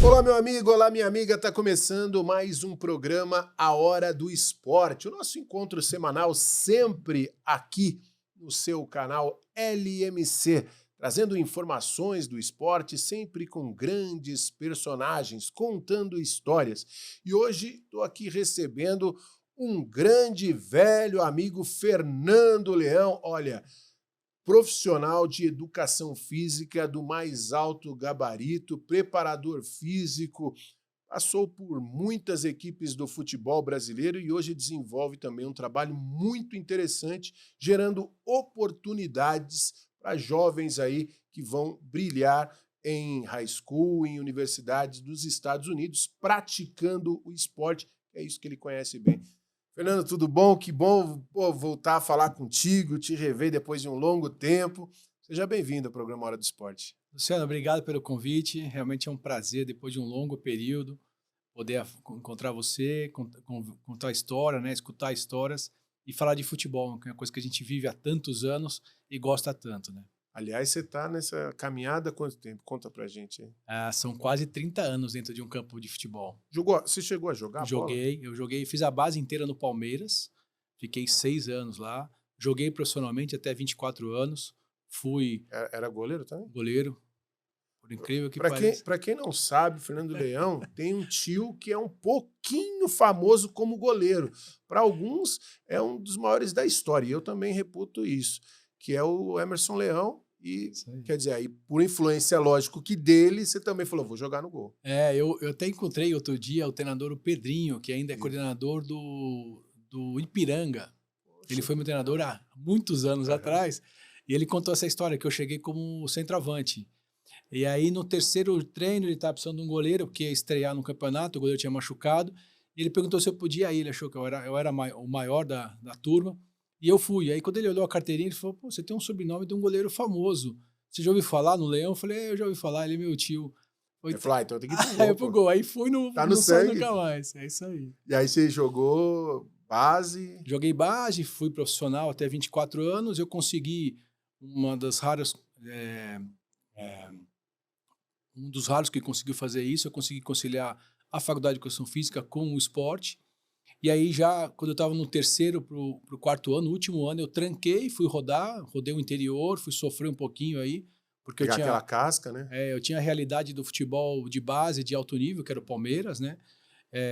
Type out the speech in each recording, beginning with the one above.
Olá, meu amigo, olá, minha amiga. Está começando mais um programa A Hora do Esporte, o nosso encontro semanal sempre aqui no seu canal LMC, trazendo informações do esporte sempre com grandes personagens, contando histórias. E hoje estou aqui recebendo um grande velho amigo, Fernando Leão. Olha, profissional de educação física do mais alto gabarito, preparador físico, passou por muitas equipes do futebol brasileiro e hoje desenvolve também um trabalho muito interessante, gerando oportunidades para jovens aí que vão brilhar em high school, em universidades dos Estados Unidos, praticando o esporte. É isso que ele conhece bem. Fernando, tudo bom? Que bom, voltar a falar contigo, te rever depois de um longo tempo. Seja bem-vindo ao programa Hora do Esporte. Luciano, obrigado pelo convite. Realmente é um prazer, depois de um longo período, poder encontrar você, contar história, né? Escutar histórias e falar de futebol, que é uma coisa que a gente vive há tantos anos e gosta tanto, né? Aliás, você está nessa caminhada há quanto tempo? Conta pra gente aí. São quase 30 anos dentro de um campo de futebol. Você chegou a jogar bola? Eu joguei, fiz a base inteira no Palmeiras, fiquei 6 anos lá, joguei profissionalmente até 24 anos, fui Era goleiro também? goleiro, por incrível que Para pareça. quem não sabe, Fernando Leão tem um tio que é um pouquinho famoso como goleiro. Para alguns, é um dos maiores da história, e eu também reputo isso, que é o Emerson Leão. E, Isso aí. quer dizer, aí, por influência, lógico, que dele, você também falou, vou jogar no gol. Eu até encontrei outro dia o treinador o Pedrinho, que ainda é Isso. coordenador do Ipiranga. Ele Poxa. foi meu treinador há muitos anos Aham. atrás, e ele contou essa história, que eu cheguei como centroavante. E aí, no terceiro treino, ele estava precisando de um goleiro, porque ia estrear no campeonato, o goleiro tinha machucado, e ele perguntou se eu podia ir, ele achou que eu era o maior da turma, e eu fui. Aí, quando ele olhou a carteirinha, ele falou, pô, você tem um sobrenome de um goleiro famoso. Você já ouviu falar no Leão? Eu falei, eu já ouvi falar, ele é meu tio. Ele falou, então tem que ir pro Aí gol, eu pro pô. gol. Aí fui, Tá no não saí sangue. nunca mais. É isso aí. E aí você jogou base. Joguei base, fui profissional até 24 anos. Eu consegui uma das raras, eh eh, um dos raros que conseguiu fazer isso. Eu consegui conciliar a faculdade de educação física com o esporte. E aí já, quando eu estava no terceiro pro quarto ano, no último ano, eu tranquei, fui rodar, rodei o interior, fui sofrer um pouquinho aí, porque eu Pegar aquela tinha, casca, né? eu tinha a realidade do futebol de base, de alto nível, que era o Palmeiras, né?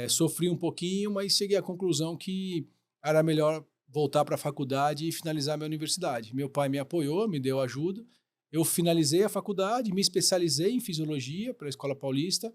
Sofri um pouquinho, mas cheguei à conclusão que era melhor voltar para a faculdade e finalizar minha universidade. Meu pai me apoiou, me deu ajuda. Eu finalizei a faculdade, me especializei em fisiologia para a Escola Paulista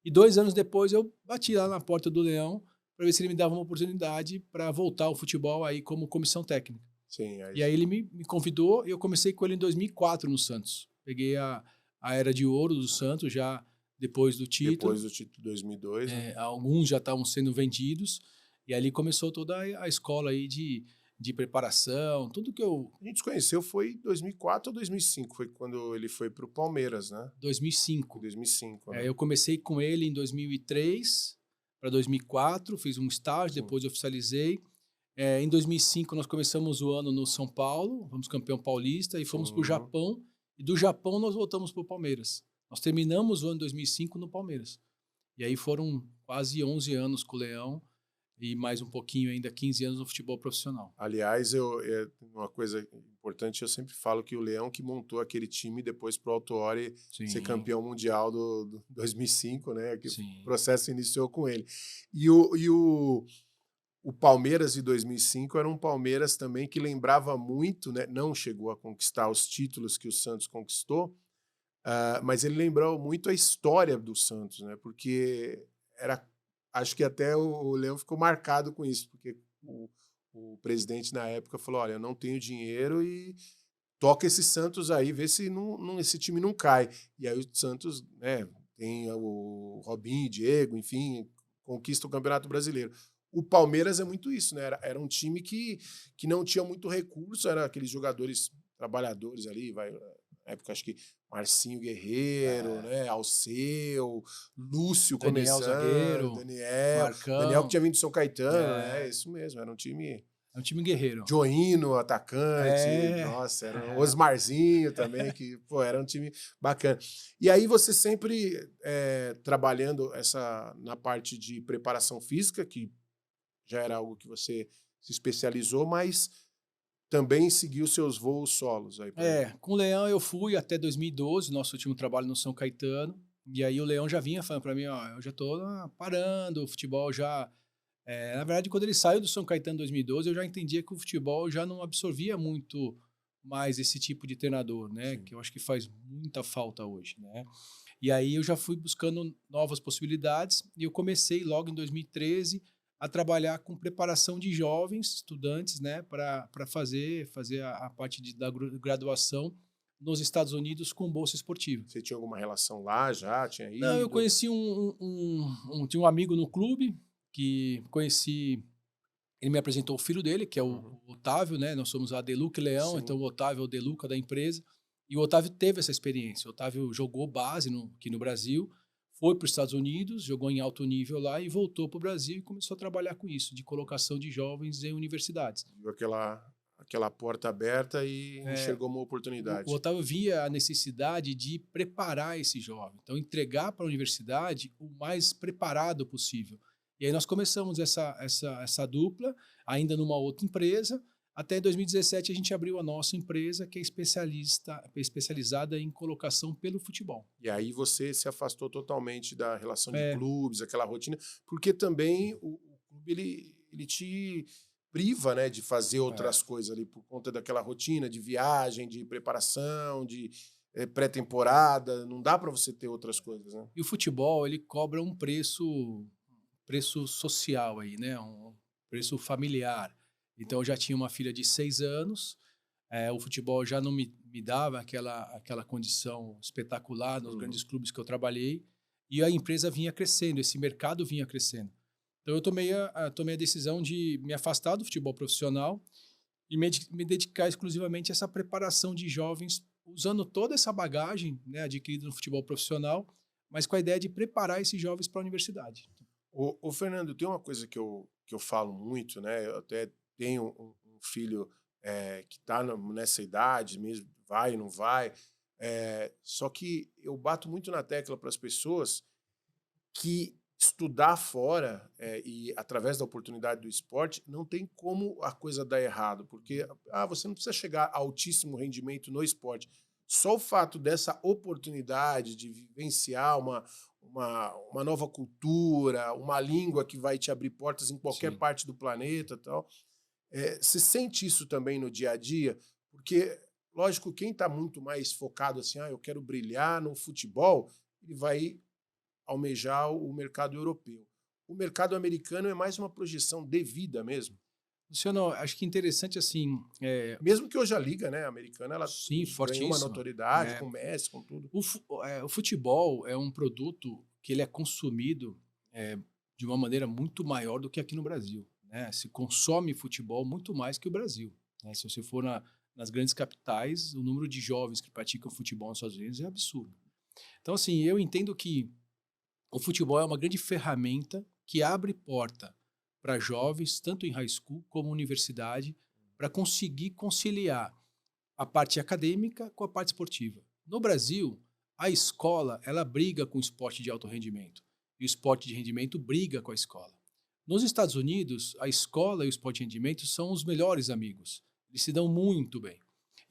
e 2 anos depois eu bati lá na porta do Leão para ver se ele me dava uma oportunidade para voltar ao futebol aí como comissão técnica. Sim, aí E aí ele me convidou e eu comecei com ele em 2004 no Santos. Peguei a era de ouro do Santos já depois do depois título. do título 2002, né? Alguns já estavam sendo vendidos, e ali começou toda a escola aí de preparação, tudo que eu. A gente se conheceu foi em 2004 ou 2005, foi quando ele foi pro Palmeiras, né? Em 2005. 2005, né? Eu comecei com ele em 2003 para 2004, fiz um estágio, Sim. depois oficializei. Em 2005 nós começamos o ano no São Paulo, fomos campeão paulista e fomos para o Sim. Japão, e do Japão nós voltamos para o Palmeiras. Nós terminamos o ano 2005 no Palmeiras. E aí foram quase 11 anos com o Leão, e mais um pouquinho ainda, 15 anos no futebol profissional. Aliás, uma coisa importante, eu sempre falo que o Leão que montou aquele time depois pro Autuori ser Sim, campeão mundial do 2005, né? Que o sim. processo iniciou com ele. E o Palmeiras de 2005 era um Palmeiras também que lembrava muito, né? Não chegou a conquistar os títulos que o Santos conquistou, mas ele lembrou muito a história do Santos, né? Porque era, acho que até o Leão ficou marcado com isso, porque o presidente na época falou: olha, eu não tenho dinheiro e toca esse Santos aí, vê se esse time não cai. E aí o Santos, né, tem o Robinho, Diego, enfim, conquista o Campeonato Brasileiro. O Palmeiras é muito isso, né? Era um time que não tinha muito recurso, era aqueles jogadores trabalhadores ali, vai, na época acho que Marcinho Guerreiro, É, né? Alceu, Lúcio Daniel começando, Zagueiro, Daniel que Marcão. tinha vindo do São Caetano, né? É, Isso mesmo, era um time. É um time guerreiro. Joino, atacante, É. nossa, era o Osmarzinho também, que, pô, era um time bacana. E aí você sempre trabalhando na parte de preparação física, que já era algo que você se especializou, mas também seguiu seus voos solos aí. Com o Leão eu fui até 2012, nosso último trabalho no São Caetano, e aí o Leão já vinha falando para mim, ó, eu já tô parando, o futebol já... na verdade, quando ele saiu do São Caetano em 2012, eu já entendia que o futebol já não absorvia muito mais esse tipo de treinador, né? Sim. Que eu acho que faz muita falta hoje, né? E aí eu já fui buscando novas possibilidades e eu comecei logo em 2013 a trabalhar com preparação de jovens estudantes, né? Para fazer a parte da graduação nos Estados Unidos com bolsa esportiva. Você tinha alguma relação lá já? Tinha Não, eu ido? conheci tinha um amigo no clube que conheci. Ele me apresentou o filho dele, que é Uhum. o Otávio, né? Nós somos a Deluca e Leão, Sim. então o Otávio é o Deluca da empresa. E o Otávio teve essa experiência. O Otávio jogou base aqui no Brasil, foi para os Estados Unidos, jogou em alto nível lá e voltou para o Brasil e começou a trabalhar com isso, de colocação de jovens em universidades. Viu aquela porta aberta e enxergou uma O oportunidade. Otávio via a necessidade de preparar esse jovem, então entregar para a universidade o mais preparado possível. E aí nós começamos essa dupla, ainda numa outra empresa. Até 2017 a gente abriu a nossa empresa, que é especializada em colocação pelo futebol. E aí você se afastou totalmente da relação de clubes, aquela rotina, porque também o clube ele te priva, né, de fazer outras coisas ali por conta daquela rotina de viagem, de preparação, de pré-temporada. Não dá para você ter outras coisas, né? E o futebol, ele cobra um preço social aí, né? Um preço familiar. Então eu já tinha uma filha de 6 anos, o futebol já não me dava aquela condição espetacular nos grandes clubes que eu trabalhei, e a empresa vinha crescendo, esse mercado vinha crescendo. Então eu tomei a decisão de me afastar do futebol profissional e me dedicar exclusivamente a essa preparação de jovens, usando toda essa bagagem, né, adquirida no futebol profissional, mas com a ideia de preparar esses jovens para a universidade. Ô, Fernando, tem uma coisa que eu falo muito, né? Eu até tenho um filho que está nessa idade mesmo, vai, não vai. Só que eu bato muito na tecla para as pessoas que estudar fora e através da oportunidade do esporte não tem como a coisa dar errado, porque você não precisa chegar a altíssimo rendimento no esporte. Só o fato dessa oportunidade de vivenciar uma nova cultura, uma língua que vai te abrir portas em qualquer Sim. parte do planeta, tal. Você sente isso também no dia a dia? Porque, lógico, quem está muito mais focado assim, eu quero brilhar no futebol, ele vai almejar o mercado europeu. O mercado americano é mais uma projeção de vida mesmo. Luciano, acho que interessante assim, Mesmo que hoje a liga, né, americana, ela sim, ganhou uma fortíssima. notoriedade com o Messi, com tudo. O futebol é um produto que ele é consumido de uma maneira muito maior do que aqui no Brasil, né? Se consome futebol muito mais que o Brasil, né? Se você for nas grandes capitais, o número de jovens que praticam futebol nos Estados Unidos é absurdo. Então, assim, eu entendo que o futebol é uma grande ferramenta que abre porta para jovens, tanto em high school como universidade, para conseguir conciliar a parte acadêmica com a parte esportiva. No Brasil, a escola ela briga com o esporte de alto rendimento e o esporte de rendimento briga com a escola. Nos Estados Unidos, a escola e o esporte de rendimento são os melhores amigos. Eles se dão muito bem.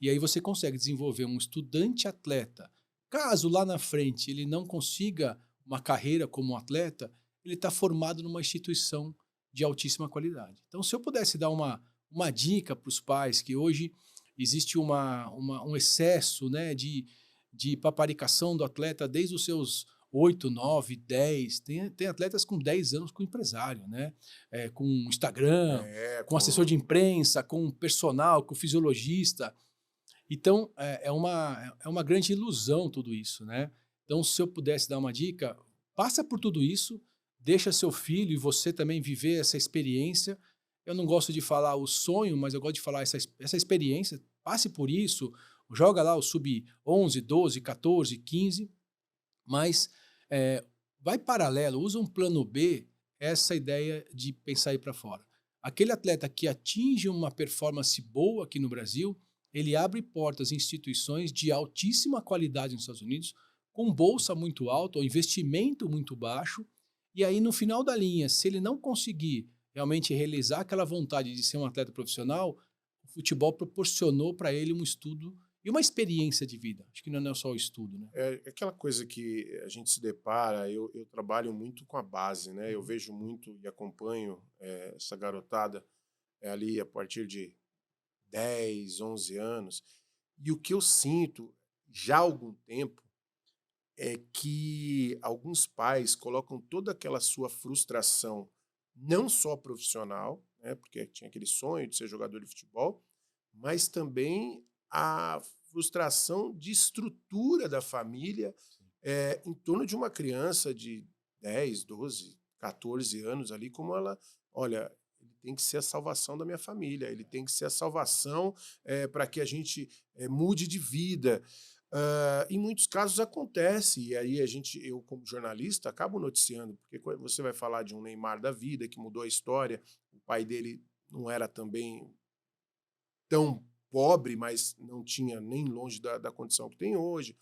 E aí você consegue desenvolver um estudante atleta. Caso lá na frente ele não consiga uma carreira como um atleta, ele está formado numa instituição de altíssima qualidade. Então, se eu pudesse dar uma dica para os pais, que hoje existe um excesso, né, de paparicação do atleta desde os seus 8, 9, 10. Tem atletas com 10 anos com empresário, né? Com Instagram, com assessor de imprensa, com personal, com fisiologista. Então, é uma grande ilusão tudo isso, né? Então, se eu pudesse dar uma dica, passa por tudo isso, deixa seu filho e você também viver essa experiência. Eu não gosto de falar o sonho, mas eu gosto de falar essa experiência. Passe por isso, joga lá o sub-11, 12, 14, 15, mas vai paralelo, usa um plano B, essa ideia de pensar ir para fora. Aquele atleta que atinge uma performance boa aqui no Brasil, ele abre portas em instituições de altíssima qualidade nos Estados Unidos, com bolsa muito alta, ou investimento muito baixo, e aí no final da linha, se ele não conseguir realmente realizar aquela vontade de ser um atleta profissional, o futebol proporcionou para ele um estudo e uma experiência de vida. Acho que não é só o estudo, né? É aquela coisa que a gente se depara, eu trabalho muito com a base, né? Eu vejo muito e acompanho essa garotada ali a partir de 10, 11 anos, e o que eu sinto já há algum tempo é que alguns pais colocam toda aquela sua frustração, não só profissional, né, porque tinha aquele sonho de ser jogador de futebol, mas também a frustração de estrutura da família em torno de uma criança de 10, 12, 14 anos ali, como ela, olha, ele tem que ser a salvação da minha família, ele tem que ser a salvação para que a gente mude de vida. Em muitos casos acontece, e aí eu como jornalista, acabo noticiando, porque quando você vai falar de um Neymar da vida, que mudou a história, o pai dele não era também tão pobre, mas não tinha nem longe da condição que tem hoje,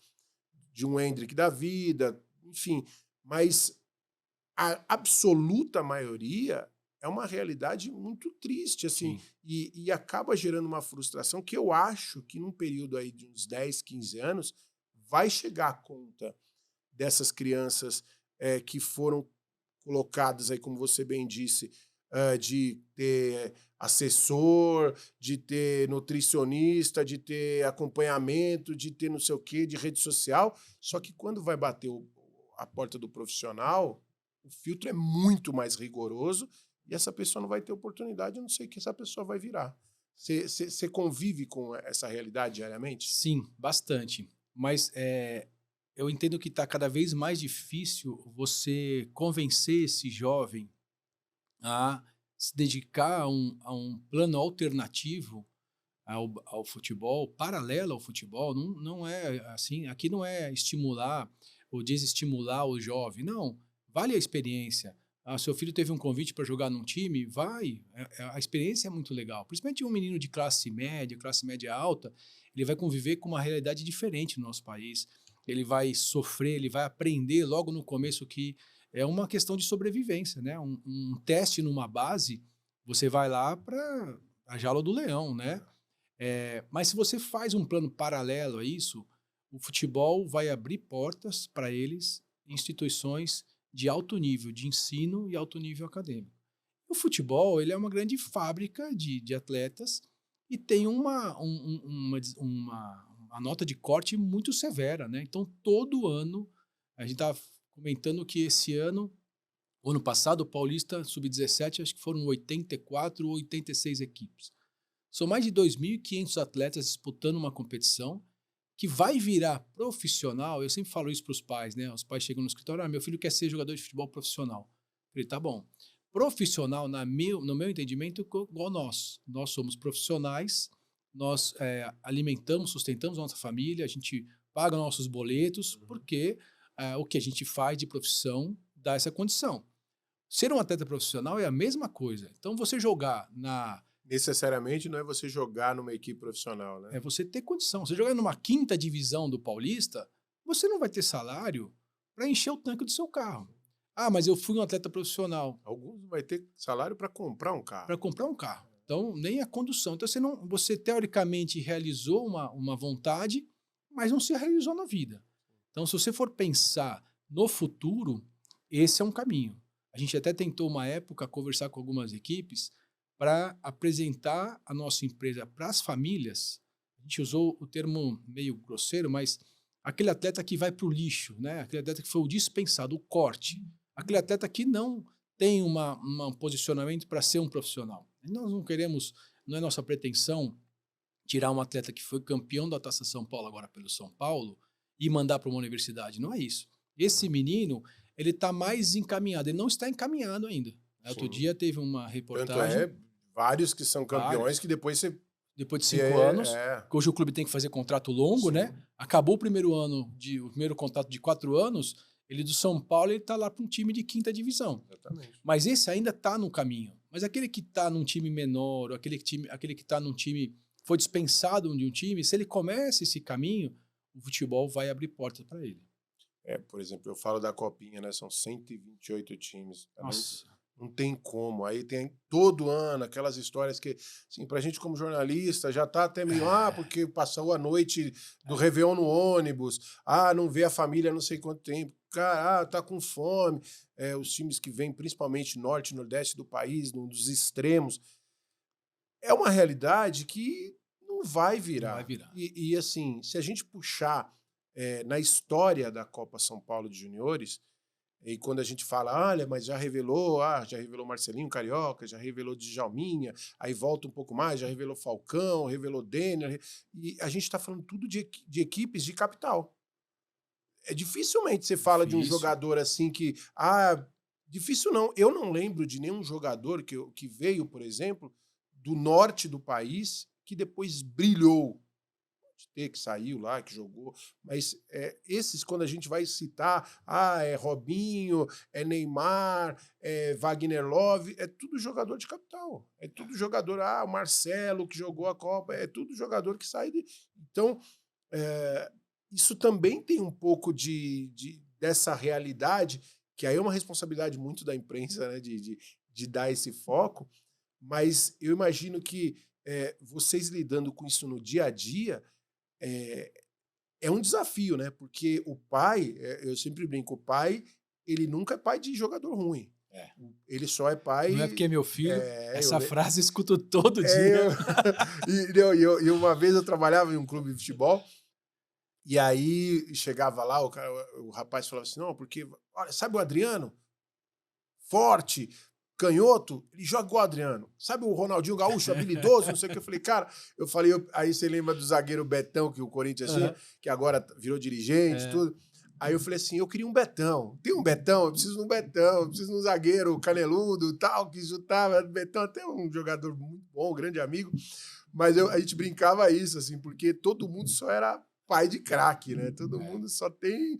de um Hendrick da vida, enfim, mas a absoluta maioria é uma realidade muito triste, assim, Sim. e acaba gerando uma frustração que eu acho que num período aí de uns 10, 15 anos vai chegar a conta dessas crianças que foram colocadas aí, como você bem disse, de ter assessor, de ter nutricionista, de ter acompanhamento, de ter não sei o quê, de rede social, só que quando vai bater a porta do profissional, o filtro é muito mais rigoroso e essa pessoa não vai ter oportunidade, eu não sei o que essa pessoa vai virar. Você convive com essa realidade diariamente? Sim, bastante. Mas eu entendo que está cada vez mais difícil você convencer esse jovem a se dedicar a um plano alternativo ao futebol, paralelo ao futebol. Não, não é assim. Aqui não é estimular ou desestimular o jovem. Não, vale a experiência. Seu filho teve um convite para jogar num time, vai. A experiência é muito legal. Principalmente um menino de classe média alta, ele vai conviver com uma realidade diferente no nosso país. Ele vai sofrer, ele vai aprender logo no começo que é uma questão de sobrevivência, né? Um teste numa base, você vai lá para a jaula do leão, né? Mas se você faz um plano paralelo a isso, o futebol vai abrir portas para eles em instituições de alto nível de ensino e alto nível acadêmico. O futebol ele é uma grande fábrica de atletas e tem uma nota de corte muito severa, né? Então, todo ano, a gente estava comentando que esse ano, o ano passado, o Paulista Sub-17, acho que foram 84 ou 86 equipes. São mais de 2.500 atletas disputando uma competição que vai virar profissional. Eu sempre falo isso para os pais, né? Os pais chegam no escritório, meu filho quer ser jogador de futebol profissional. Eu falei, tá bom. Profissional, no meu entendimento, igual nós. Nós somos profissionais, nós alimentamos, sustentamos nossa família, a gente paga nossos boletos, porque o que a gente faz de profissão dá essa condição. Ser um atleta profissional é a mesma coisa. Então, você jogar Necessariamente não é você jogar numa equipe profissional, né? é você ter condição. Você jogar numa quinta divisão do Paulista, você não vai ter salário para encher o tanque do seu carro. Ah, mas eu fui um atleta profissional Alguns vai ter salário para comprar um carro. para comprar um carro. Então, nem a condução. Então, você teoricamente realizou uma vontade, mas não se realizou na vida. Então, se você for pensar no futuro, esse é um caminho. A gente até tentou, uma época, conversar com algumas equipes para apresentar a nossa empresa para as famílias. A gente usou o termo meio grosseiro, mas aquele atleta que vai para o lixo, né? Aquele atleta que foi o dispensado, o corte. Aquele atleta que não tem um posicionamento para ser um profissional. Nós não queremos, não é nossa pretensão tirar um atleta que foi campeão da Taça São Paulo agora pelo São Paulo e mandar para uma universidade. Não é isso. Esse menino, ele está mais encaminhado. Ele não está encaminhado ainda. Outro Sim. dia teve uma Tanto reportagem. vários que são campeões Vários. que depois você Depois de 5 anos, é. que hoje o clube tem que fazer contrato longo, Sim. né? Acabou o primeiro contrato de 4 anos, ele do São Paulo, ele está lá para um time de quinta divisão. Exatamente. Mas esse ainda está no caminho. Mas aquele que está num time menor, ou aquele que está num time, foi dispensado de um time, se ele começa esse caminho, o futebol vai abrir portas para ele. Por exemplo, eu falo da Copinha, né? São 128 times. Nossa. Não tem como. Aí tem todo ano aquelas histórias que, assim, pra gente como jornalista, já tá até meio, porque passou a noite do Réveillon no ônibus, não vê a família há não sei quanto tempo, cara, tá com fome. Os times que vêm, principalmente norte e nordeste do país, dos extremos, é uma realidade que não vai virar. Não vai virar. E assim, se a gente puxar na história da Copa São Paulo de Juniores, e quando a gente fala, olha, mas já revelou Marcelinho Carioca, já revelou Djalminha, aí volta um pouco mais, já revelou Falcão, revelou Denner, e a gente está falando tudo de equipes de capital. Dificilmente você fala de um jogador assim que... difícil não. Eu não lembro de nenhum jogador que veio, por exemplo, do norte do país, que depois brilhou. Que saiu lá, que jogou, mas esses, quando a gente vai citar, é Robinho, é Neymar, é Wagner Love, é tudo jogador de capital, é tudo jogador, o Marcelo, que jogou a Copa, é tudo jogador que sai de... Então, isso também tem um pouco dessa realidade, que aí é uma responsabilidade muito da imprensa, né, de dar esse foco, mas eu imagino que vocês lidando com isso no dia a dia, é um desafio, né? Porque o pai, eu sempre brinco, o pai, ele nunca é pai de jogador ruim. Ele só é pai... Não é porque é meu filho, essa frase eu escuto todo dia. E uma vez eu trabalhava em um clube de futebol, e aí chegava lá, o rapaz falava assim, não, porque, olha, sabe o Adriano? Forte, canhoto, ele joga igual o Adriano. Sabe o Ronaldinho Gaúcho, habilidoso, não sei o que. Eu falei, aí você lembra do zagueiro Betão, que o Corinthians tinha, que agora virou dirigente, tudo. Aí eu falei assim, eu queria um Betão. Tem um Betão? Eu preciso de um Betão, eu preciso de um zagueiro caneludo, tal, que chutava. Betão até um jogador muito bom, um grande amigo. Mas a gente brincava isso, assim, porque todo mundo só era pai de craque, né? Todo mundo só tem...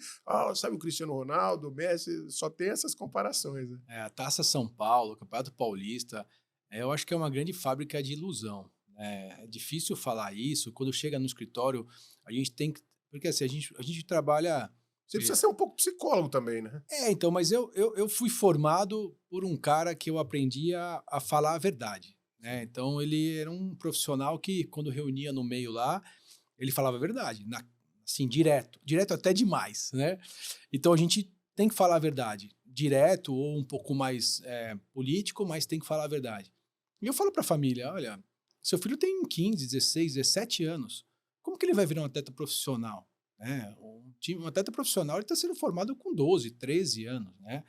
sabe o Cristiano Ronaldo, o Messi, só tem essas comparações, né? A Taça São Paulo, o Campeonato Paulista, eu acho que é uma grande fábrica de ilusão. É difícil falar isso. Quando chega no escritório, a gente tem que... Porque assim, a gente trabalha... Você precisa ser um pouco psicólogo também, né? Então, mas eu fui formado por um cara que eu aprendi a falar a verdade, né? Então, ele era um profissional que, quando reunia no meio lá, ele falava a verdade, assim, direto até demais, né? Então, a gente tem que falar a verdade, direto ou um pouco mais político, mas tem que falar a verdade. E eu falo para a família, olha, seu filho tem 15, 16, 17 anos, como que ele vai virar um atleta profissional? Um atleta profissional está sendo formado com 12, 13 anos, né?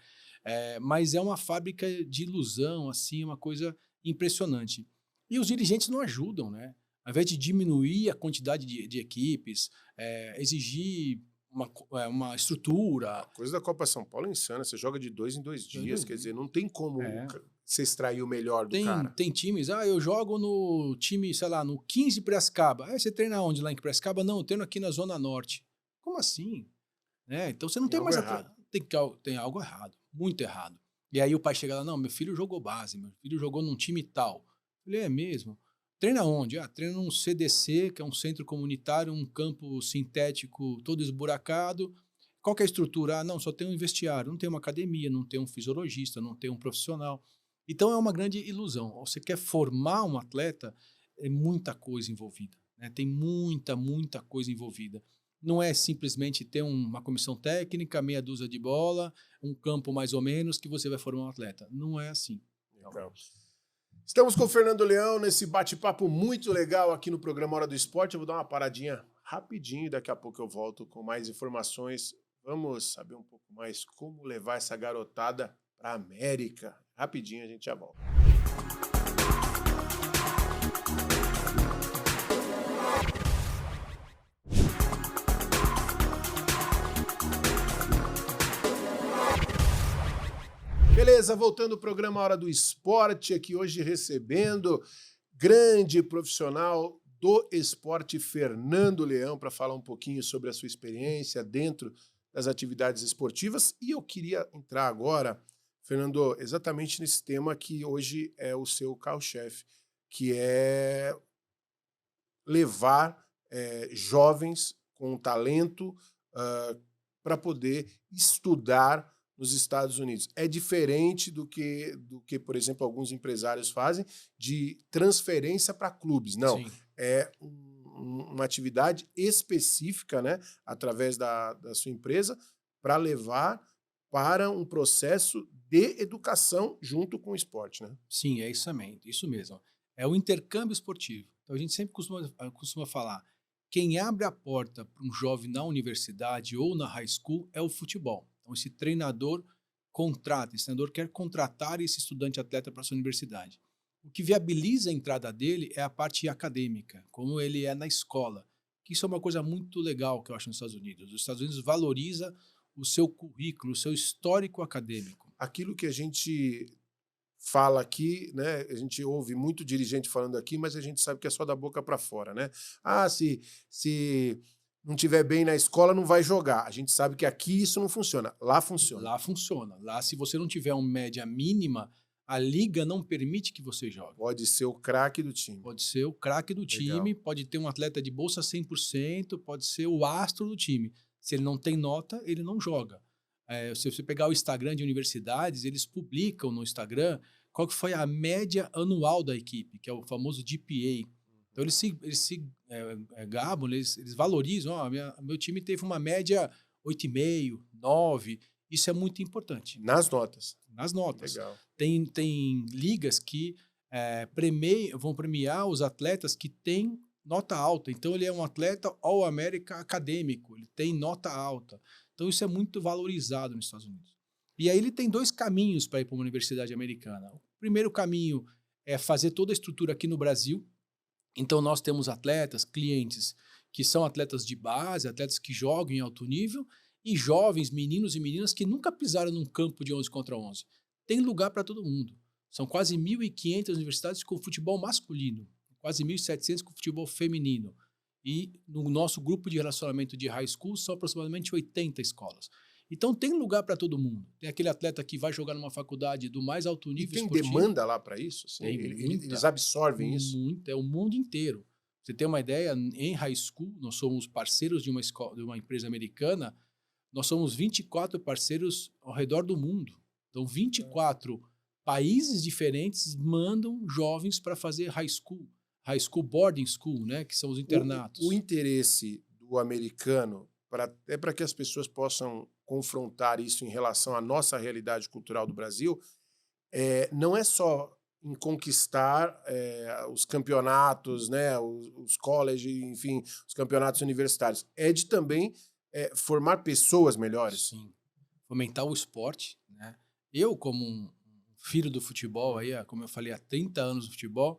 Mas é uma fábrica de ilusão, assim, uma coisa impressionante. E os dirigentes não ajudam, né? Ao invés de diminuir a quantidade de equipes, exigir uma estrutura. A coisa da Copa São Paulo é insana, você joga de 2 em 2 dias, quer dizer, não tem como você extrair o melhor do cara. Tem times, eu jogo no time, sei lá, no 15 Piracicaba. Você treina onde lá em Piracicaba? Não, eu treino aqui na Zona Norte. Como assim? Então você não tem mais... Tem algo errado, muito errado. E aí o pai chega lá, não, meu filho jogou base, meu filho jogou num time tal. Eu falei, é mesmo? Treina onde? Treina num CDC, que é um centro comunitário, um campo sintético todo esburacado. Qual que é a estrutura? Não, só tem um vestiário, não tem uma academia, não tem um fisiologista, não tem um profissional. Então é uma grande ilusão. Você quer formar um atleta, é muita coisa envolvida, né? Tem muita coisa envolvida. Não é simplesmente ter uma comissão técnica, meia dúzia de bola, um campo mais ou menos, que você vai formar um atleta. Não é assim. Legal. Estamos com o Fernando Leão nesse bate-papo muito legal aqui no programa Hora do Esporte. Eu vou dar uma paradinha rapidinho, daqui a pouco eu volto com mais informações. Vamos saber um pouco mais como levar essa garotada para a América. Rapidinho a gente já volta. Beleza, voltando ao programa Hora do Esporte, aqui hoje recebendo grande profissional do esporte, Fernando Leão, para falar um pouquinho sobre a sua experiência dentro das atividades esportivas. E eu queria entrar agora, Fernando, exatamente nesse tema que hoje é o seu carro-chefe, que é levar jovens com talento para poder estudar nos Estados Unidos. É diferente do que, por exemplo, alguns empresários fazem de transferência para clubes. Não, Sim. é uma atividade específica, né, através da sua empresa, para levar para um processo de educação junto com o esporte, né? Sim, é isso mesmo. É o intercâmbio esportivo. Então a gente sempre costuma falar, quem abre a porta para um jovem na universidade ou na high school é o futebol. Então esse treinador esse treinador quer contratar esse estudante atleta para sua universidade. O que viabiliza a entrada dele é a parte acadêmica, como ele é na escola. Que isso é uma coisa muito legal que eu acho nos Estados Unidos. Os Estados Unidos valoriza o seu currículo, o seu histórico acadêmico. Aquilo que a gente fala aqui, né? A gente ouve muito dirigente falando aqui, mas a gente sabe que é só da boca para fora, né? Ah, se não tiver bem na escola, não vai jogar. A gente sabe que aqui isso não funciona. Lá funciona. Lá funciona. Lá, se você não tiver uma média mínima, a liga não permite que você jogue. Pode ser o craque do time. Pode ser o craque do Legal. time, pode ter um atleta de bolsa 100%, pode ser o astro do time. Se ele não tem nota, ele não joga. Se você pegar o Instagram de universidades, eles publicam no Instagram qual que foi a média anual da equipe, que é o famoso GPA. Então eles se gabam, eles valorizam. Meu time teve uma média 8,5, 9. Isso é muito importante. Nas notas. Nas notas. Legal. Tem ligas que vão premiar os atletas que têm nota alta. Então, ele é um atleta All-America acadêmico, ele tem nota alta. Então, isso é muito valorizado nos Estados Unidos. E aí ele tem dois caminhos para ir para uma universidade americana. O primeiro caminho é fazer toda a estrutura aqui no Brasil. Então, nós temos atletas, clientes que são atletas de base, atletas que jogam em alto nível, e jovens, meninos e meninas que nunca pisaram num campo de 11 contra 11. Tem lugar para todo mundo. São quase 1.500 universidades com futebol masculino, quase 1.700 com futebol feminino. E no nosso grupo de relacionamento de high school são aproximadamente 80 escolas. Então tem lugar para todo mundo. Tem aquele atleta que vai jogar numa faculdade do mais alto nível tem esportivo. demanda lá para isso? Assim, Tem eles absorvem isso? É o mundo inteiro. Você tem uma ideia, em high school, nós somos parceiros de uma empresa americana, nós somos 24 parceiros ao redor do mundo. Então, 24 países diferentes mandam jovens para fazer high school boarding school, né, que são os internatos. O interesse do americano, até para que as pessoas possam confrontar isso em relação à nossa realidade cultural do Brasil, não é só em conquistar os campeonatos, né, os colleges, enfim, os campeonatos universitários. É de também formar pessoas melhores. Sim. Fomentar o esporte, né? Eu, como um filho do futebol, aí, como eu falei, há 30 anos no futebol,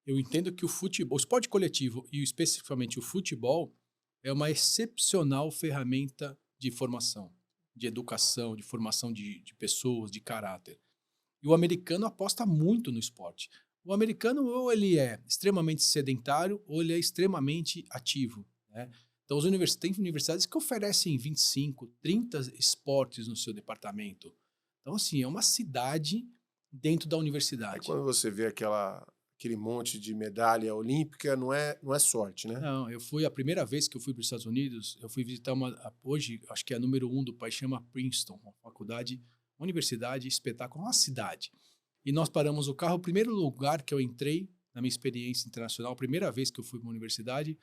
eu entendo que o esporte coletivo e especificamente o futebol é uma excepcional ferramenta de formação, de educação, de formação de pessoas, de caráter. E o americano aposta muito no esporte. O americano ou ele é extremamente sedentário ou ele é extremamente ativo, né? Então, tem universidades que oferecem 25, 30 esportes no seu departamento. Então, assim, é uma cidade dentro da Aí universidade. quando você vê aquele monte de medalha olímpica, não é sorte, né? Não, a primeira vez que eu fui para os Estados Unidos, eu fui visitar hoje, acho que é a número 1 do país, chama Princeton, uma universidade espetáculo, uma cidade. E nós paramos o carro, o primeiro lugar que eu entrei na minha experiência internacional, a primeira vez que eu fui para uma universidade,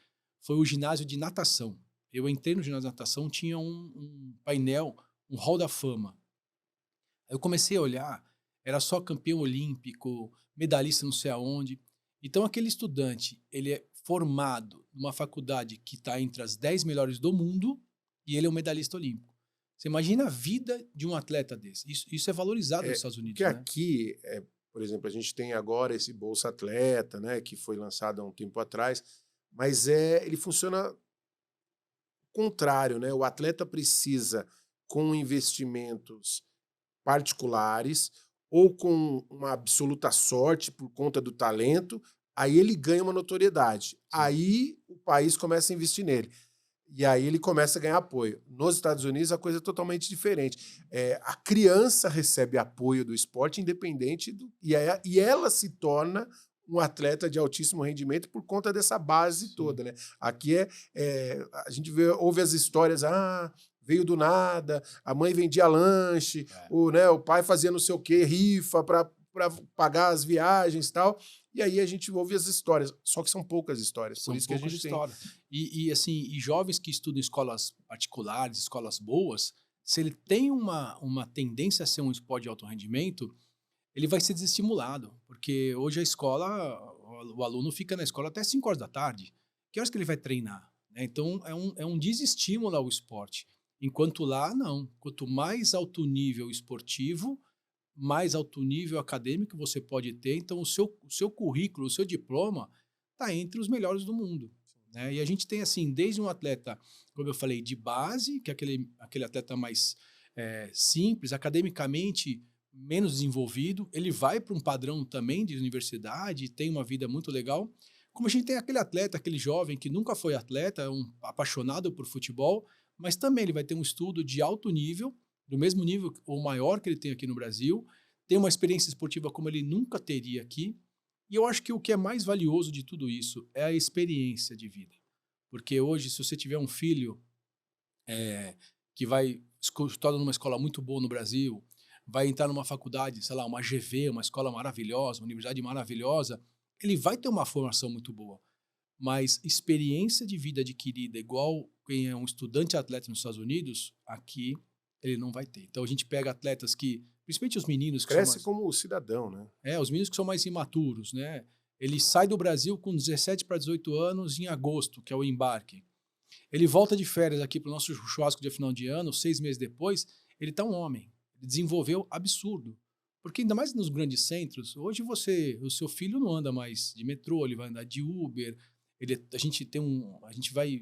foi o ginásio de natação. Eu entrei no ginásio de natação, tinha um painel, um hall da fama. Eu comecei a olhar, era só campeão olímpico, medalhista não sei aonde. Então aquele estudante, ele é formado numa faculdade que está entre as 10 melhores do mundo e ele é um medalhista olímpico. Você imagina a vida de um atleta desse. Isso é valorizado nos Estados Unidos, porque né? aqui, por exemplo, a gente tem agora esse Bolsa Atleta, né, que foi lançado há um tempo atrás, mas ele funciona contrário, né? O atleta precisa, com investimentos particulares ou com uma absoluta sorte por conta do talento, aí ele ganha uma notoriedade. Sim. Aí o país começa a investir nele. E aí ele começa a ganhar apoio. Nos Estados Unidos, a coisa é totalmente diferente. A criança recebe apoio do esporte independente e ela se torna um atleta de altíssimo rendimento por conta dessa base toda, né? Aqui a gente ouve as histórias, veio do nada, a mãe vendia lanche, o pai fazia não sei o quê, rifa para pagar as viagens e tal. E aí a gente ouve as histórias, só que são poucas histórias, por isso que a gente tem. E jovens que estudam em escolas particulares, escolas boas, se ele tem uma tendência a ser um esporte de alto rendimento, ele vai ser desestimulado, porque hoje a escola, o aluno fica na escola até 5 horas da tarde. Que horas que ele vai treinar? Né? Então é um desestímulo ao esporte. Enquanto lá, não. Quanto mais alto nível esportivo, mais alto nível acadêmico você pode ter, então o seu currículo, o seu diploma está entre os melhores do mundo. Né? E a gente tem, assim, desde um atleta, como eu falei, de base, que é aquele atleta mais simples, academicamente menos desenvolvido, ele vai para um padrão também de universidade, tem uma vida muito legal, como a gente tem aquele atleta, aquele jovem que nunca foi atleta, apaixonado por futebol, mas também ele vai ter um estudo de alto nível, do mesmo nível ou maior que ele tem aqui no Brasil, tem uma experiência esportiva como ele nunca teria aqui, e eu acho que o que é mais valioso de tudo isso é a experiência de vida. Porque hoje, se você tiver um filho que vai estudar numa escola muito boa no Brasil, vai entrar numa faculdade, sei lá, uma GV, uma escola maravilhosa, uma universidade maravilhosa, ele vai ter uma formação muito boa. Mas experiência de vida adquirida, igual quem é um estudante atleta nos Estados Unidos, aqui ele não vai ter. Então a gente pega atletas que, principalmente os meninos que cresce são como cidadão, né? os meninos que são mais imaturos, né? Ele sai do Brasil com 17 para 18 anos em agosto, que é o embarque. Ele volta de férias aqui para o nosso churrasco de final de ano, 6 meses depois, ele está um homem. Ele desenvolveu absurdo. Porque ainda mais nos grandes centros, hoje o seu filho não anda mais de metrô, ele vai andar de Uber, a gente vai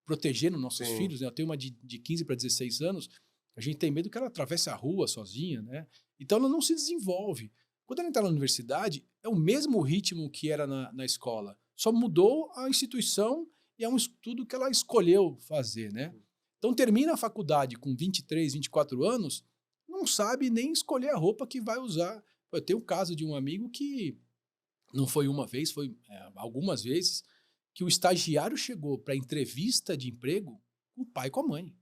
protegendo nossos filhos, né? Eu tenho uma de 15 para 16 anos, a gente tem medo que ela atravesse a rua sozinha, né? Então ela não se desenvolve. Quando ela entra na universidade, é o mesmo ritmo que era na escola, só mudou a instituição e é um estudo que ela escolheu fazer, né? Então termina a faculdade com 23, 24 anos, não sabe nem escolher a roupa que vai usar. Eu tenho o caso de um amigo que não foi uma vez, foi algumas vezes, que o estagiário chegou para entrevista de emprego com o pai e com a mãe.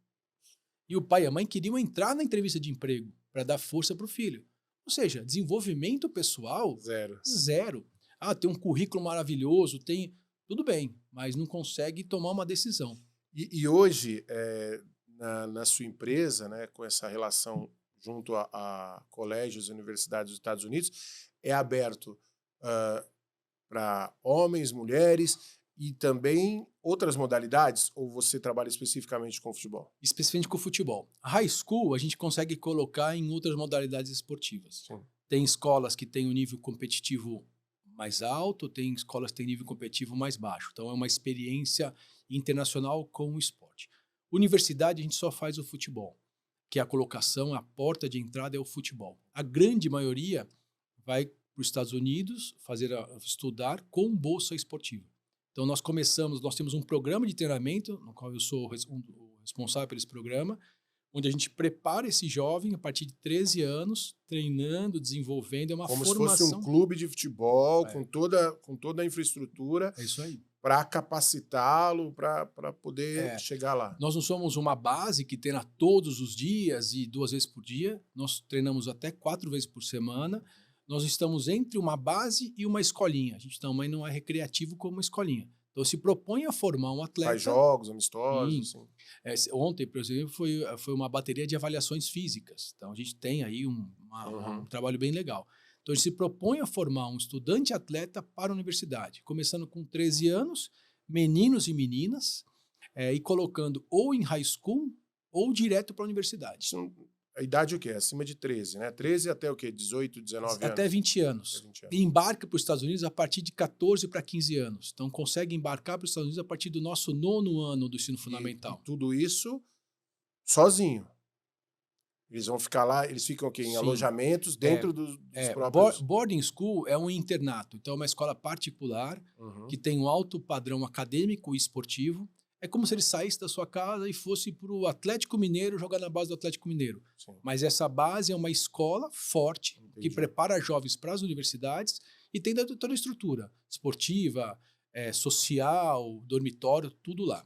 E o pai e a mãe queriam entrar na entrevista de emprego para dar força para o filho. Ou seja, desenvolvimento pessoal, zero. Tem um currículo maravilhoso, tudo bem, mas não consegue tomar uma decisão. E hoje, na sua empresa, né, com essa relação junto a colégios e universidades dos Estados Unidos, é aberto para homens, mulheres e também outras modalidades? Ou você trabalha especificamente com futebol? Especificamente com futebol. A high school a gente consegue colocar em outras modalidades esportivas. Sim. Tem escolas que têm um nível competitivo mais alto, tem escolas que têm nível competitivo mais baixo. Então é uma experiência internacional com o esporte. Universidade a gente só faz o futebol, que é a colocação, a porta de entrada é o futebol. A grande maioria vai para os Estados Unidos estudar com bolsa esportiva. Então nós temos um programa de treinamento, no qual eu sou o responsável por esse programa, onde a gente prepara esse jovem a partir de 13 anos, treinando, desenvolvendo, é uma formação. Como se fosse um clube de futebol, com toda a infraestrutura. É isso aí. Para capacitá-lo, para poder chegar lá. Nós não somos uma base que treina todos os dias e 2 vezes por dia, nós treinamos até 4 vezes por semana. Nós estamos entre uma base e uma escolinha. A gente também não é recreativo como uma escolinha. Então, se propõe a formar um atleta. Faz jogos amistosos. Sim. Ontem, por exemplo, foi uma bateria de avaliações físicas. Então, a gente tem aí um trabalho bem legal. Então, a gente se propõe a formar um estudante atleta para a universidade, começando com 13 anos, meninos e meninas, e colocando ou em high school ou direto para a universidade. A idade o quê? Acima de 13, né? 13 até o quê? 18, 19 anos? Até 20 anos. Até 20 anos. E embarca para os Estados Unidos a partir de 14 para 15 anos. Então, consegue embarcar para os Estados Unidos a partir do nosso 9º ano do ensino fundamental. E tudo isso sozinho. Eles vão ficar lá, eles ficam o quê? Em alojamentos dentro dos próprios... Boarding school é um internato. Então, é uma escola particular que tem um alto padrão acadêmico e esportivo. É como se ele saísse da sua casa e fosse para o Atlético Mineiro jogar na base do Atlético Mineiro. Sim. Mas essa base é uma escola forte, Entendi. que prepara jovens para as universidades e tem toda a estrutura esportiva, social, dormitório, tudo lá.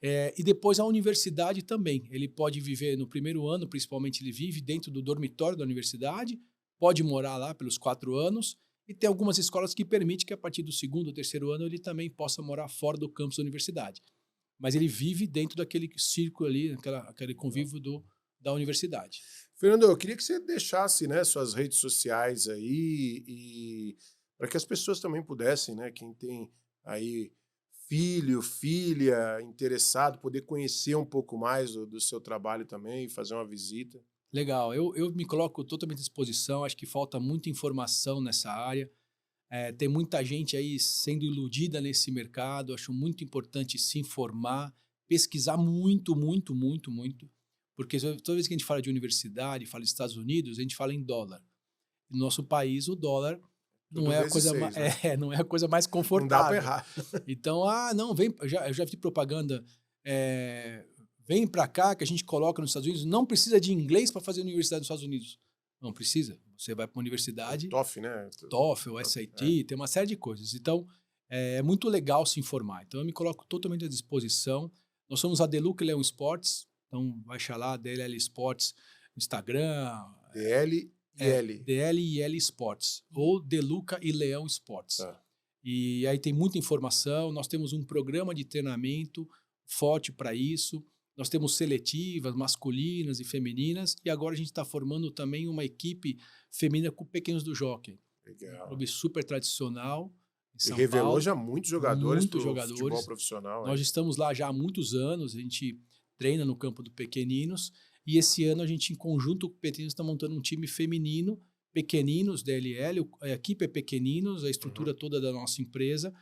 E depois a universidade também. Ele pode viver no primeiro ano, principalmente ele vive dentro do dormitório da universidade, pode morar lá pelos 4 anos, e tem algumas escolas que permitem que a partir do segundo ou terceiro ano ele também possa morar fora do campus da universidade. Mas ele vive dentro daquele círculo ali, aquele convívio da universidade. Fernando, eu queria que você deixasse, né, suas redes sociais aí, e para que as pessoas também pudessem, né, quem tem aí filho, filha, interessado, poder conhecer um pouco mais do seu trabalho também, fazer uma visita. Legal, eu me coloco totalmente à disposição, acho que falta muita informação nessa área. Tem muita gente aí sendo iludida nesse mercado, acho muito importante se informar, pesquisar muito, muito, muito, muito, porque toda vez que a gente fala de universidade, fala de Estados Unidos, a gente fala em dólar. No nosso país, o dólar não é, não é a coisa mais confortável. Não dá para errar. Então, não, vem, eu já vi propaganda, vem para cá que a gente coloca nos Estados Unidos, não precisa de inglês para fazer universidade nos Estados Unidos. Não precisa. Você vai para uma universidade... TOEFL, né? TOEFL, SAT, tem uma série de coisas. Então, é muito legal se informar. Então, eu me coloco totalmente à disposição. Nós somos a Deluca e Leão Esportes. Então, vai achar lá, DLL Esportes, no Instagram. DL e L. DL e L Esportes. Ou Deluca e Leão Esportes. Tá. E aí tem muita informação. Nós temos um programa de treinamento forte para isso. Nós temos seletivas, masculinas e femininas, e agora a gente está formando também uma equipe feminina com Pequenos do Jockey. Legal. Um clube super tradicional em São E revelou Paulo. já muitos jogadores Muitos pro jogadores. futebol profissional. Nós estamos lá já há muitos anos, a gente treina no campo do Pequeninos, e esse ano a gente, em conjunto com o Pequeninos, está montando um time feminino, Pequeninos, DLL, a equipe é Pequeninos, a estrutura toda da nossa empresa.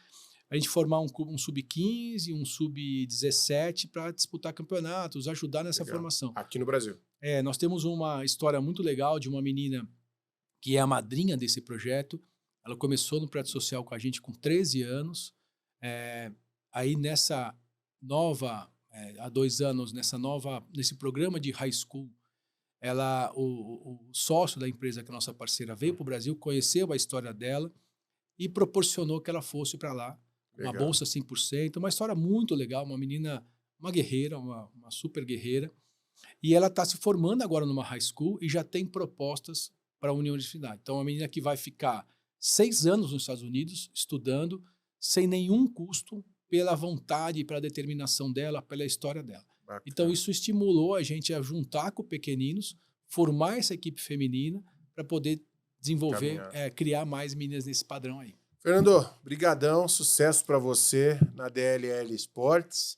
A gente formar um sub-15, um sub-17 para disputar campeonatos, ajudar nessa formação. Aqui no Brasil. Nós temos uma história muito legal de uma menina que é a madrinha desse projeto. Ela começou no projeto social com a gente com 13 anos. Aí nessa nova, há 2 anos, nesse programa de high school, o sócio da empresa, que é a nossa parceira, veio para o Brasil, conheceu a história dela e proporcionou que ela fosse para lá. Legal. Uma bolsa 100%, uma história muito legal, uma menina, uma guerreira, uma super guerreira. E ela está se formando agora numa high school e já tem propostas para a universidade. Então, uma menina que vai ficar 6 anos nos Estados Unidos estudando, sem nenhum custo, pela vontade e pela determinação dela, pela história dela. Bacana. Então, isso estimulou a gente a juntar com Pequeninos, formar essa equipe feminina para poder desenvolver, criar mais meninas nesse padrão aí. Fernando, brigadão, sucesso para você na DLL Esportes,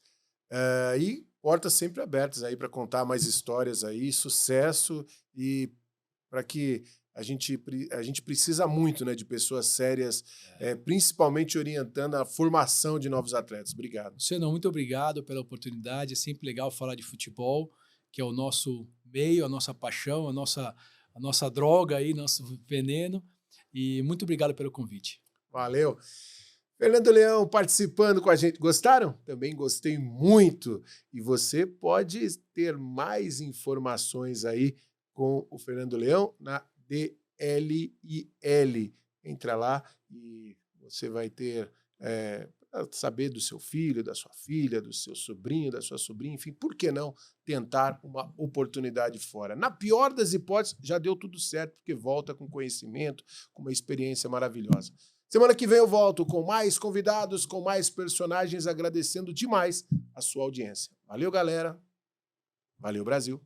e portas sempre abertas aí para contar mais histórias aí, sucesso, e para que a gente precisa muito, né, de pessoas sérias, principalmente orientando a formação de novos atletas. Obrigado. Luciano, muito obrigado pela oportunidade, é sempre legal falar de futebol, que é o nosso meio, a nossa paixão, a nossa droga aí, nosso veneno, e muito obrigado pelo convite. Valeu. Fernando Leão participando com a gente. Gostaram? Também gostei muito. E você pode ter mais informações aí com o Fernando Leão na DLIL. Entra lá e você vai ter saber do seu filho, da sua filha, do seu sobrinho, da sua sobrinha, enfim, por que não tentar uma oportunidade fora? Na pior das hipóteses, já deu tudo certo, porque volta com conhecimento, com uma experiência maravilhosa. Semana que vem eu volto com mais convidados, com mais personagens, agradecendo demais a sua audiência. Valeu, galera. Valeu, Brasil.